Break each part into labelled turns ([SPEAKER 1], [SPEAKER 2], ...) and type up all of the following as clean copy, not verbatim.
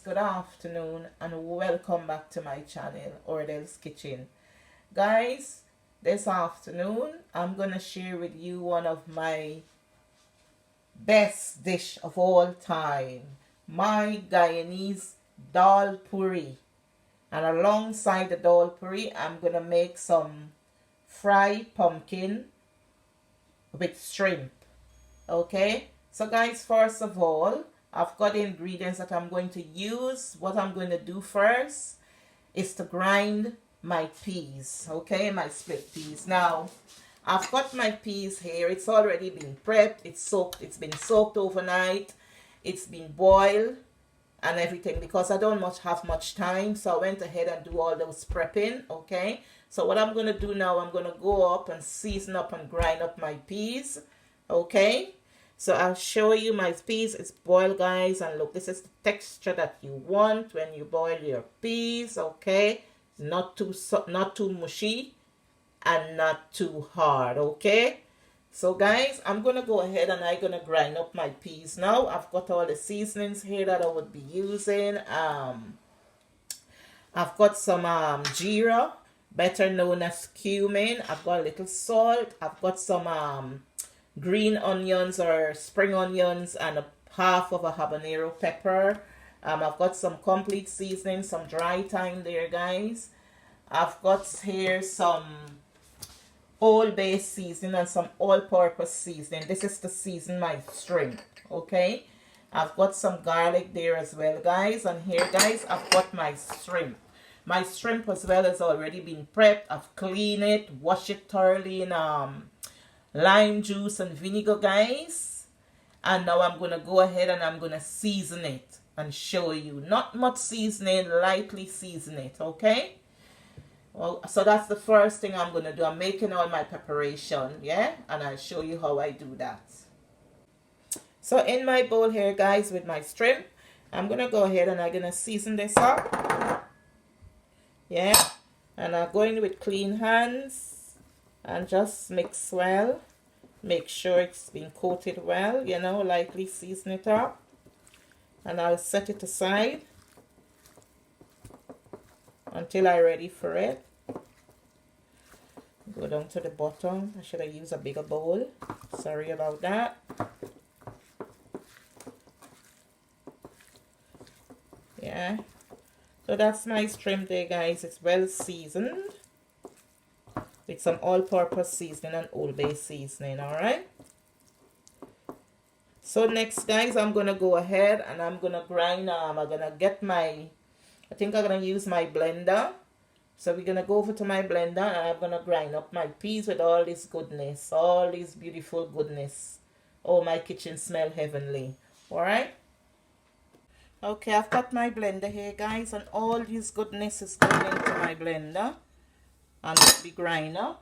[SPEAKER 1] good afternoon, and welcome back to my channel, Ordel's Kitchen. Guys, this afternoon I'm gonna share with you one of my best dish of all time, my Guyanese Dhal Puri. And alongside the Dhal Puri, I'm gonna make some fried pumpkin with shrimp. Okay, so guys, first of all, I've got the ingredients that I'm going to use. What I'm going to do first is to grind my peas, okay, my split peas. Now, I've got my peas here. It's already been prepped. It's been soaked overnight. It's been boiled and everything because I don't have much time. So I went ahead and do all those prepping, okay. So what I'm going to do now, I'm going to go up and season up and grind up my peas, okay. So I'll show you my peas. It's boiled, guys, and look, this is the texture that you want when you boil your peas, okay. Not too mushy and not too hard, okay. So guys, I'm gonna go ahead and I'm gonna grind up my peas now. I've got all the seasonings here that I would be using. I've got some jeera, better known as cumin. I've got a little salt. I've got some green onions or spring onions and half of a habanero pepper. I've got some complete seasoning, some dry thyme there, guys. I've got here some all-base seasoning and some all-purpose seasoning. This is to season my shrimp, okay. I've got some garlic there as well, guys. And here, guys, I've got my shrimp. My shrimp as well has already been prepped. I've cleaned it, washed it thoroughly in lime juice and vinegar, guys. And now I'm gonna go ahead and I'm gonna season it and show you. Not much seasoning, lightly season it, okay. Well, so that's the first thing I'm gonna do. I'm making all my preparation, yeah, and I'll show you how I do that. So in my bowl here, guys, with my shrimp, I'm gonna go ahead and I'm gonna season this up, yeah, and I'm going with clean hands and just mix well. Make sure it's been coated well, you know, lightly season it up. And I'll set it aside until I'm ready for it. Go down to the bottom. I should have used a bigger bowl. Sorry about that. Yeah. So that's my shrimp there, guys. It's well seasoned with some all-purpose seasoning and all-base seasoning, alright? So next, guys, I'm gonna go ahead and I'm gonna grind. I'm gonna get my, I think I'm gonna use my blender. So we're gonna go over to my blender and I'm gonna grind up my peas with all this goodness, all this beautiful goodness. Oh, my kitchen smell heavenly. Alright? Okay, I've got my blender here, guys, and all this goodness is going into my blender. And the grinder.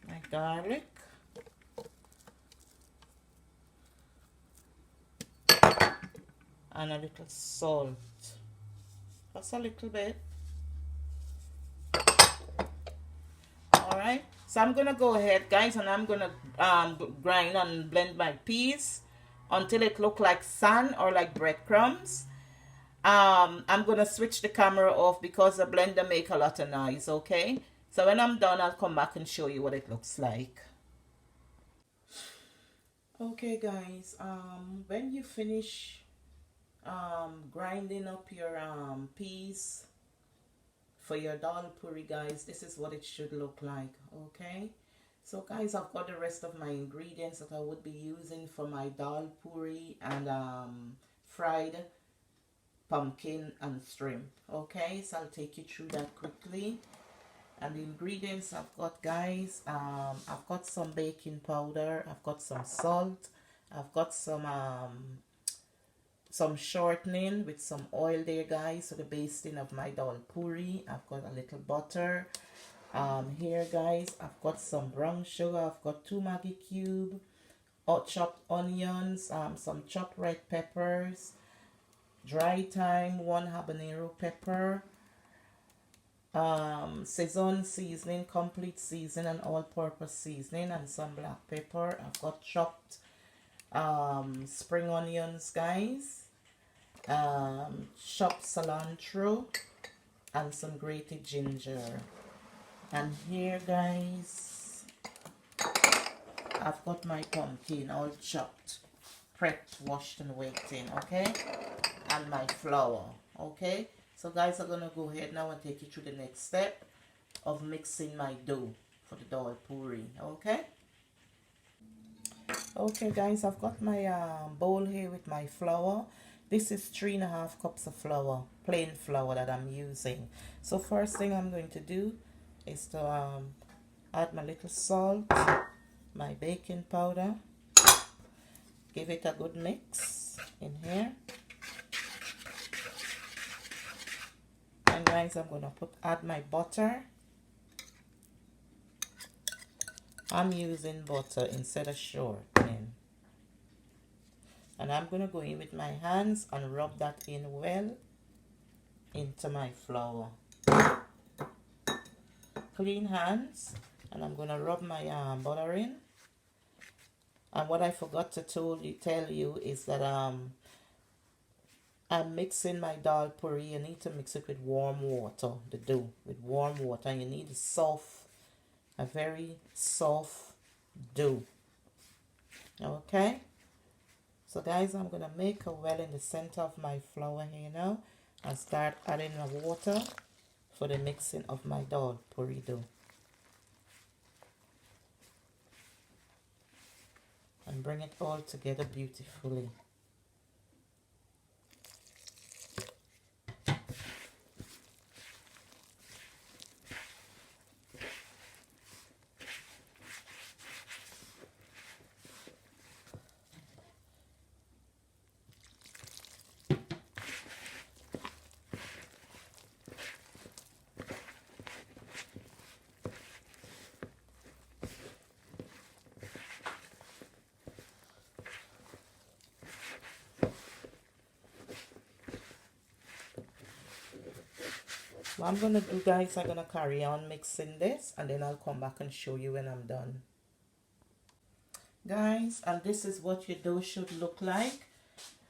[SPEAKER 1] My garlic. And a little salt. Just a little bit. Alright. So I'm going to go ahead, guys, and I'm going to grind and blend my peas until it look like sand or like breadcrumbs. I'm going to switch the camera off because the blender make a lot of noise, okay? So when I'm done, I'll come back and show you what it looks like. Okay, guys, when you finish grinding up your peas for your Dhal Puri, guys, this is what it should look like, okay. So guys, I've got the rest of my ingredients that I would be using for my Dhal Puri and fried pumpkin and shrimp, okay. So I'll take you through that quickly. And the ingredients I've got, guys, I've got some baking powder, I've got some salt, I've got some shortening with some oil there, guys, so the basting of my Dhal Puri. I've got a little butter here, guys. I've got some brown sugar. I've got 2 Maggi cube, chopped onions, some chopped red peppers, dry thyme, 1 habanero pepper, Saison seasoning, complete seasoning, and all-purpose seasoning, and some black pepper. I've got chopped spring onions, guys, chopped cilantro, and some grated ginger. And here, guys, I've got my pumpkin all chopped, prepped, washed, and waiting, okay? And my flour, okay? So guys, I'm gonna go ahead now and take you through the next step of mixing my dough for the dal puri, okay? Okay guys, I've got my bowl here with my flour. This is 3.5 cups of flour, plain flour that I'm using. So first thing I'm going to do is to add my little salt, my baking powder, give it a good mix in here. And guys, I'm gonna add my butter. I'm using butter instead of shortening. And I'm gonna go in with my hands and rub that in well into my flour. Clean hands, and I'm gonna rub my butter in. And what I forgot to tell you is that I'm mixing my dal puri. You need to mix it with warm water, the dough with warm water, and you need a very soft dough. Okay, so guys, I'm gonna make a well in the center of my flour here now and start adding the water for the mixing of my dal puri dough. And bring it all together beautifully. What I'm gonna do, guys, I'm gonna carry on mixing this, and then I'll come back and show you when I'm done. Guys, and this is what your dough should look like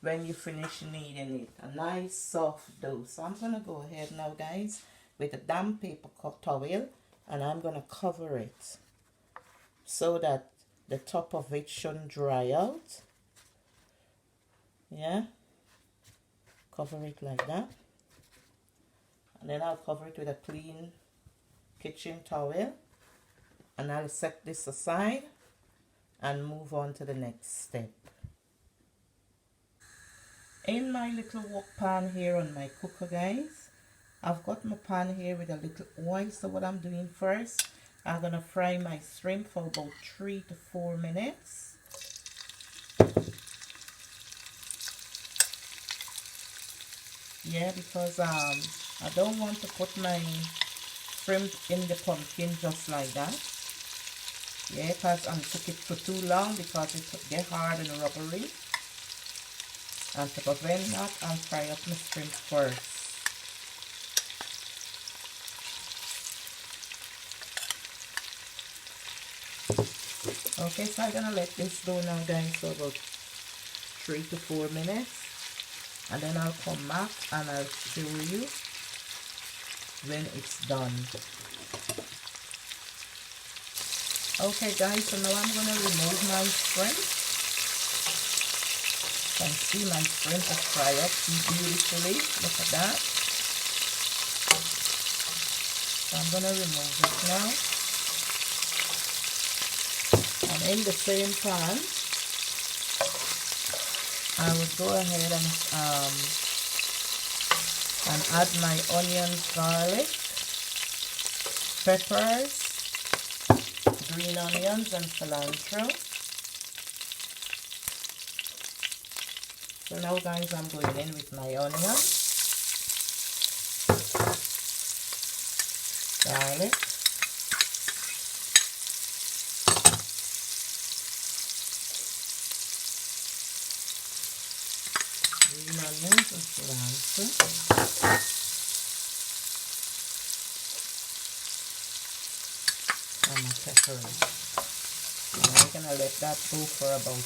[SPEAKER 1] when you finish kneading it. A nice soft dough. So I'm gonna go ahead now, guys, with a damp paper towel, and I'm gonna cover it so that the top of it shouldn't dry out. Yeah, cover it like that. And then I'll cover it with a clean kitchen towel, and I'll set this aside and move on to the next step. In my little wok pan here on my cooker, guys, I've got my pan here with a little oil. So what I'm doing first, I'm gonna fry my shrimp for about 3 to 4 minutes. Yeah, because I don't want to put my shrimp in the pumpkin just like that. Yeah, because I'm cook it for too long because it get hard and rubbery. And to prevent that, I'll fry up my shrimp first. Okay, so I'm gonna let this go now, guys, for about 3 to 4 minutes. And then I'll come back and I'll show you when it's done. Okay guys, so now I'm gonna remove my shrimp. You can see my shrimp is fried up beautifully. Look at that. So I'm gonna remove it now. And in the same pan, I would go ahead and add my onions, garlic, peppers, green onions, and cilantro. So now, guys, I'm going in with my onions, garlic, green onions, and cilantro. peppers. And we're gonna let that go for about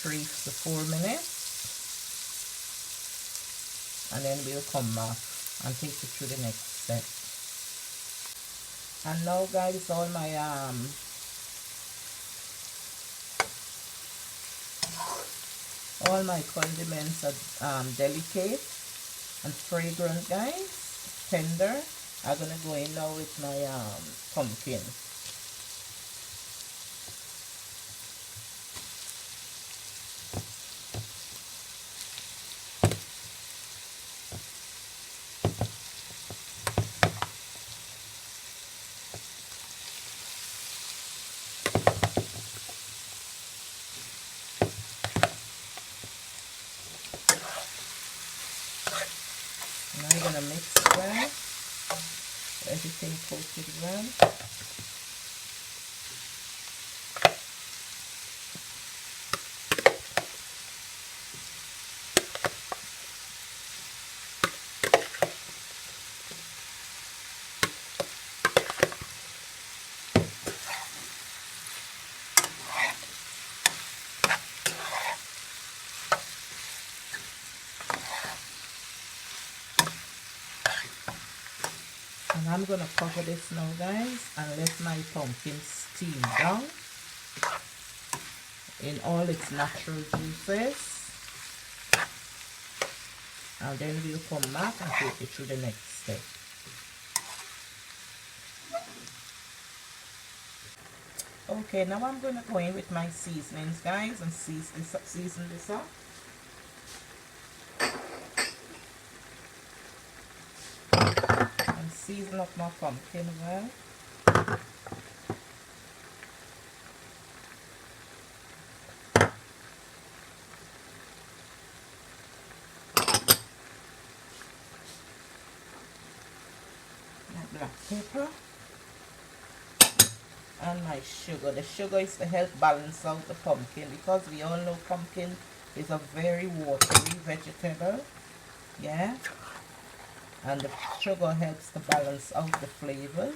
[SPEAKER 1] 3 to 4 minutes, and then we'll come back and take you through the next step. And now, guys, all my condiments are delicate and fragrant, guys, tender. I'm gonna go in now with my pumpkin. Now I'm gonna mix well, everything coated well. And I'm gonna cover this now, guys, and let my pumpkin steam down in all its natural juices, and then we'll come back and take it through the next step. Okay, now I'm gonna go in with my seasonings, guys, and season this up. And season up my pumpkin well. Black pepper and my sugar. The sugar is to help balance out the pumpkin, because we all know pumpkin is a very watery vegetable, yeah, and the sugar helps to balance out the flavors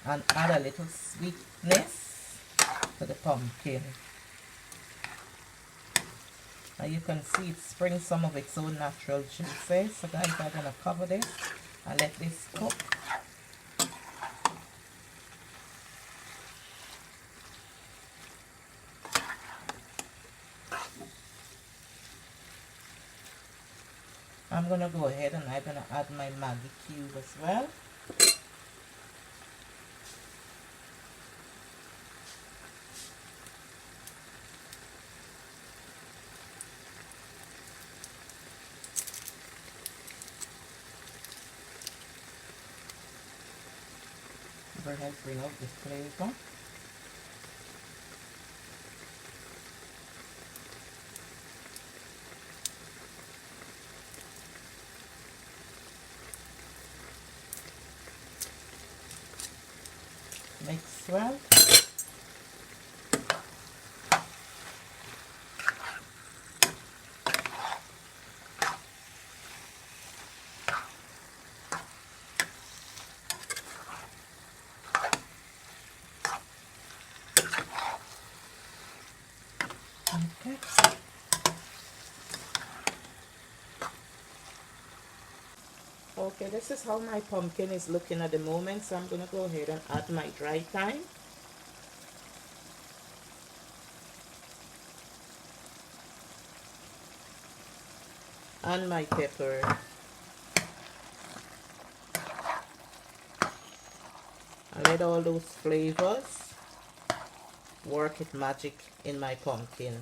[SPEAKER 1] and add a little sweetness to the pumpkin. Now you can see it springs some of its own natural juices. So guys, I'm gonna cover this and let this cook. I'm gonna go ahead and I'm gonna add my Maggi cube as well. Very help bring out the flavor. Mix well. Okay. Okay, this is how my pumpkin is looking at the moment, so I'm gonna go ahead and add my dry thyme. And my pepper. And let all those flavors work its magic in my pumpkin.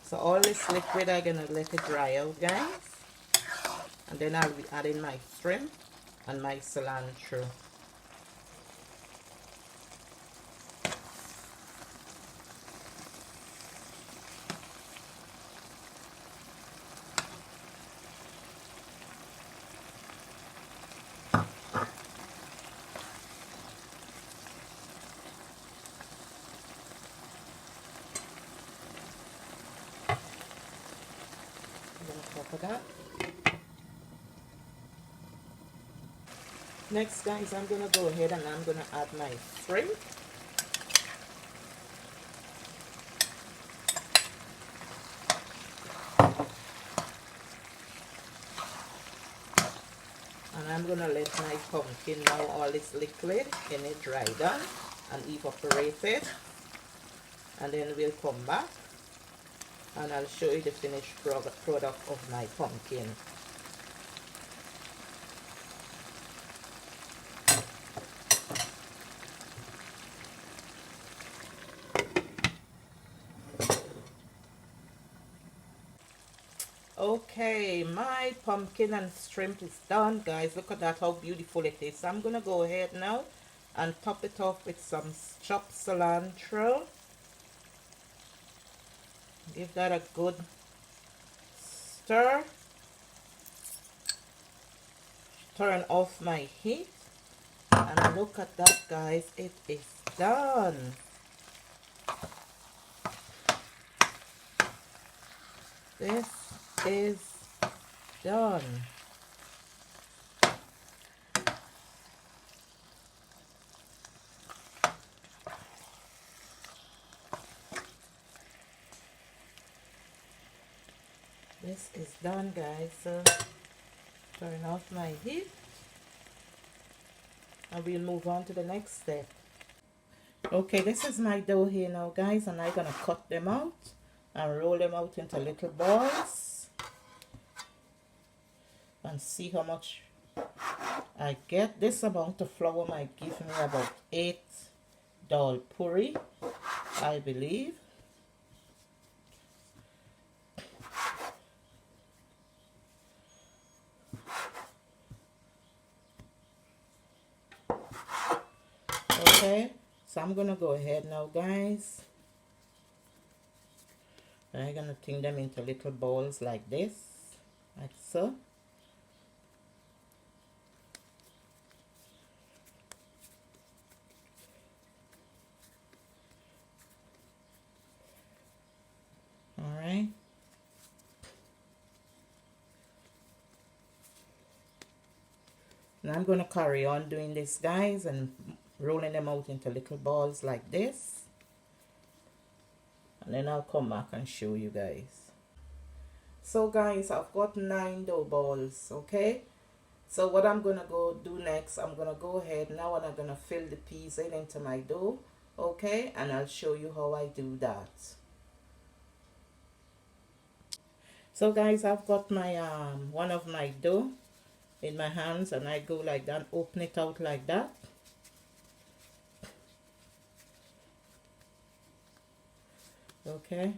[SPEAKER 1] So all this liquid, I'm gonna let it dry out, guys. And then I'll be adding my shrimp and my cilantro. I'm gonna cover that. Next, guys, I'm gonna go ahead and I'm gonna add my shrimp. And I'm gonna let my pumpkin now all this liquid in it dry down and evaporate it. And then we'll come back and I'll show you the finished product of my pumpkin. Okay, my pumpkin and shrimp is done, guys. Look at that, how beautiful it is. So I'm gonna go ahead now and top it off with some chopped cilantro. Give that a good stir. Turn off my heat. And look at that, guys. It is done. This is done. This is done, guys. So turn off my heat and we'll move on to the next step. Okay, this is my dough here now, guys, and I'm gonna cut them out and roll them out into little balls and see how much I get. This amount of flour might give me about 8 Dhal Puri, I believe. Okay, so I'm gonna go ahead now, guys. I'm gonna turn them into little balls like this, like so. Alright. And I'm gonna carry on doing this, guys, and rolling them out into little balls like this. And then I'll come back and show you guys. So guys, I've got 9 dough balls, okay? So what I'm gonna go do next, I'm gonna go ahead now and I'm gonna fill the peas in into my dough, okay? And I'll show you how I do that. So guys, I've got my one of my dough in my hands and I go like that, open it out like that. Okay,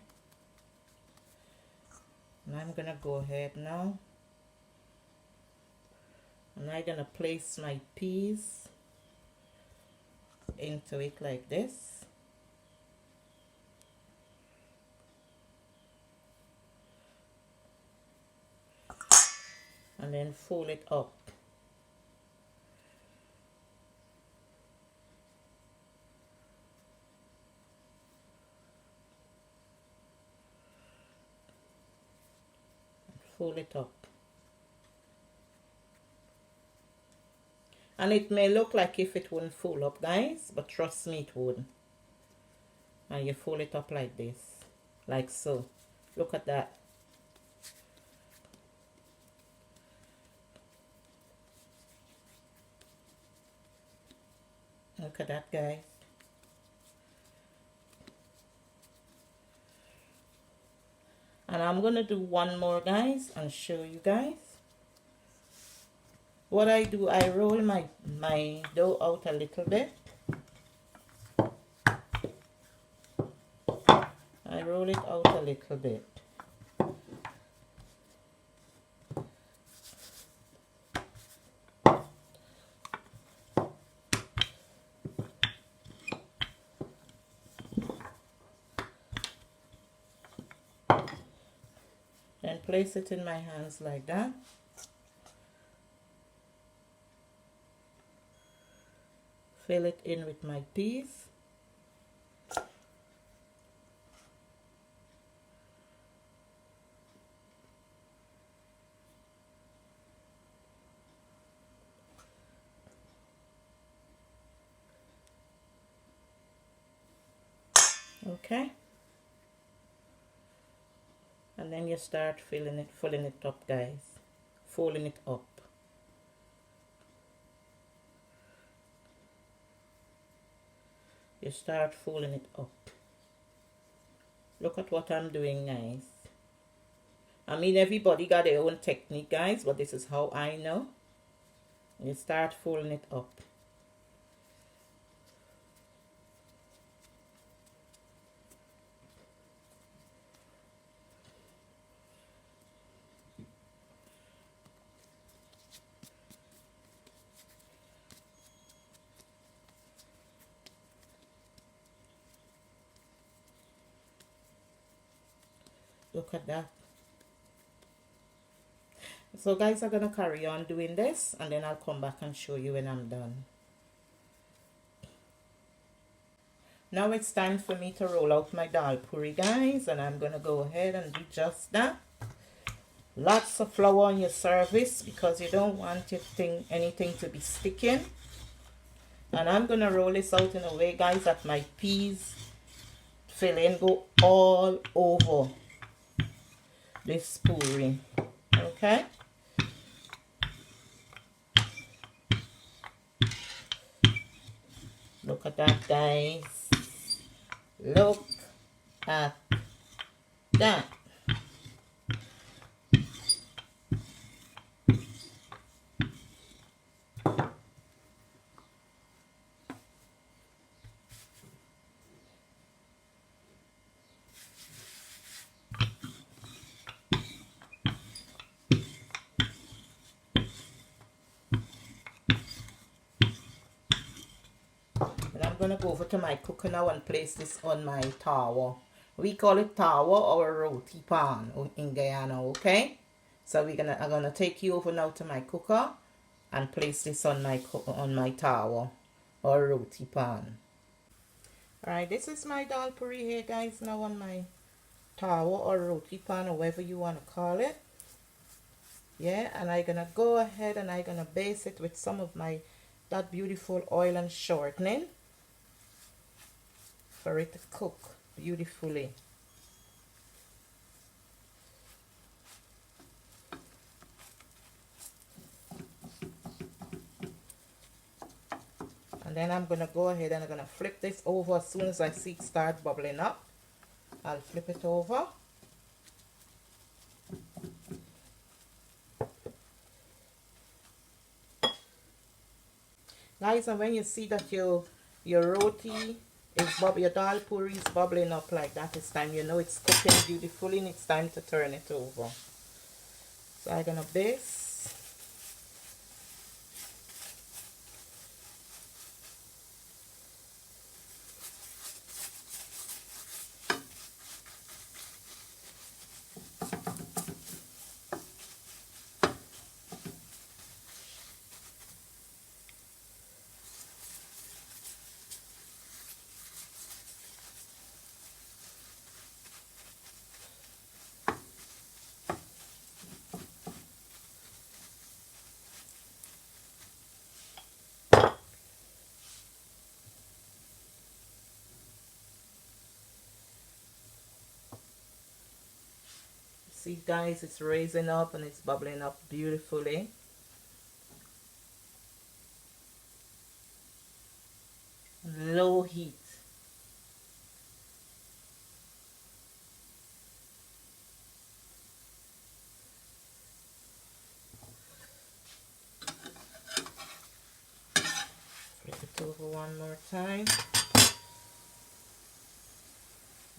[SPEAKER 1] and I'm gonna go ahead now and I'm gonna place my peas into it like this. And then fold it up. Fold it up. And it may look like if it wouldn't fold up, guys, but trust me, it wouldn't. And you fold it up like this, like so. Look at that. Look at that, guys. And I'm gonna do one more, guys, and show you guys. What I do, I roll my dough out a little bit. I roll it out a little bit. And place it in my hands like that. Fill it in with my peas. Okay, and then you start filling it up, guys, folding it up. You start folding it up. Look at what I'm doing, guys. I mean, everybody got their own technique, guys, but this is how I know. You start folding it up. Look at that. So guys, I'm gonna carry on doing this, and then I'll come back and show you when I'm done. Now it's time for me to roll out my dal puri, guys, and I'm gonna go ahead and do just that. Lots of flour on your service because you don't want anything to be sticking. And I'm gonna roll this out in a way, guys, that my peas filling go all over this puri. Okay, look at that, guys. Look at that. I'm gonna go over to my cooker now and place this on my tawa. We call it tawa or roti pan in Guyana, okay? So I'm gonna take you over now to my cooker and place this on my tawa or roti pan. Alright, this is my dal puri here, guys, now on my tawa or roti pan, or whatever you want to call it. Yeah, and I'm gonna go ahead and I'm gonna base it with some of that beautiful oil and shortening for it to cook beautifully. And then I'm gonna go ahead and I'm gonna flip this over as soon as I see it start bubbling up. I'll flip it over. Guys, and when you see that your roti your dal puri is bubbling up like that, it's time you know it's cooking beautifully and it's time to turn it over. So I'm gonna base. See, guys, it's raising up and it's bubbling up beautifully. Low heat. Flip it over one more time.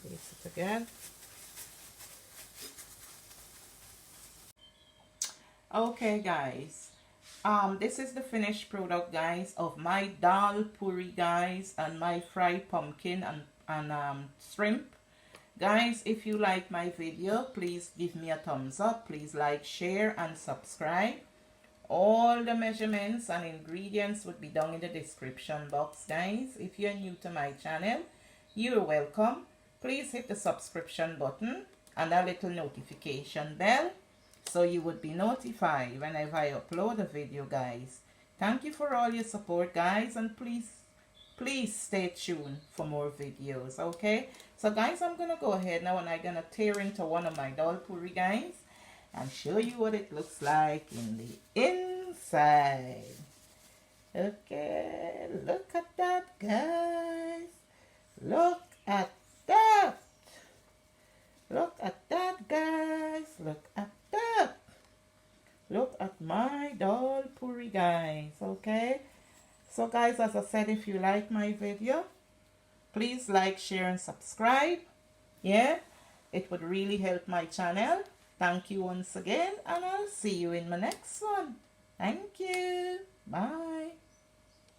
[SPEAKER 1] Base it again. Okay, guys, this is the finished product, guys, of my dal puri, guys, and my fried pumpkin and shrimp. Guys, if you like my video, please give me a thumbs up. Please like, share, and subscribe. All the measurements and ingredients would be down in the description box, guys. If you're new to my channel, you're welcome. Please hit the subscription button and a little notification bell, so you would be notified whenever I upload a video, guys. Thank you for all your support, guys, and please please stay tuned for more videos, okay? So guys, I'm gonna go ahead now and I'm gonna tear into one of my Dhal Puri, guys, and show you what it looks like in the inside. Okay, look at that, guys. Look at that. Look at that, guys. Look at that. Look at my Dhal Puri, guys, okay? So guys, as I said, if you like my video, please like, share, and subscribe. Yeah, it would really help my channel. Thank you once again, and I'll see you in my next one. Thank you. Bye.